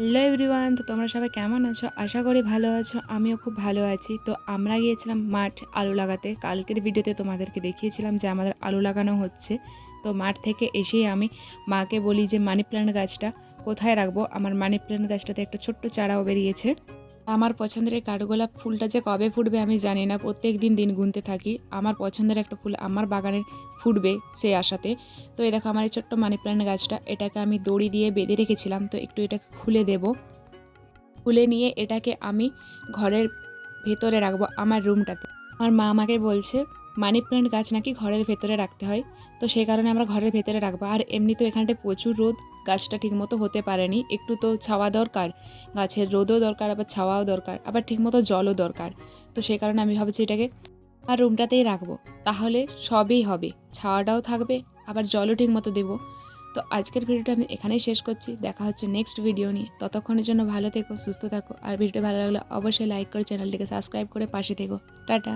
Hello everyone, তো তোমরা সবাই কেমন আছো? আশা করি ভালো আছো। আমিও খুব ভালো আছি। তো আমরা গিয়েছিলাম মাঠ আলু লাগাতে। কালকের ভিডিওতে তোমাদেরকে দেখিয়েছিলাম যে আমাদের আলু লাগানো হচ্ছে। তো মাঠ থেকে এসেই আমি মাকে বলি যে মানি প্ল্যান্ট গাছটা কোথায় রাখবো। আমার মানি প্ল্যান্ট গাছটাতে একটা ছোট্ট চারাও বেরিয়েছে। আমার পছন্দের এই কাঠগোলাপ ফুলটা যে কবে ফুটবে আমি জানি না। প্রত্যেক দিন দিন গুনতে থাকি। আমার পছন্দের একটা ফুল আমার বাগানে ফুটবে সেই আশাতে। তো এই দেখো আমার এই ছোট্ট মানি প্ল্যান্ট গাছটা, এটাকে আমি দড়ি দিয়ে বেঁধে রেখেছিলাম। তো একটু এটাকে খুলে দেব। খুলে নিয়ে এটাকে আমি ঘরের ভেতরে রাখবো, আমার রুমটাতে। আমার মা আমাকে বলছে মানি প্ল্যান্ট গাছ নাকি ঘরের ভেতরে রাখতে হয়। তো সেই কারণে আমরা ঘরের ভেতরে রাখবো। আর এমনি তো এখানটায় প্রচুর রোদ, গাছটা ঠিকমতো হতে পারেনি। একটু তো ছাওয়া দরকার, গাছের রোদও দরকার, আবার ছাওয়াও দরকার, আবার ঠিকমতো জলও দরকার। তো সেই কারণে আমি ভাবছি এটাকে আর রুমটাতেই রাখবো। তাহলে সবই হবে, ছাওয়াটাও থাকবে, আবার জলও ঠিকমতো দেবো। তো আজকের ভিডিওটা আমি এখানেই শেষ করছি। দেখা হচ্ছে নেক্সট ভিডিও নিয়ে। ততক্ষণের জন্য ভালো থেকো, সুস্থ থাকো। আর ভিডিওটা ভালো লাগলে অবশ্যই লাইক করে চ্যানেলটিকে সাবস্ক্রাইব করে পাশে থেকো। টাটা।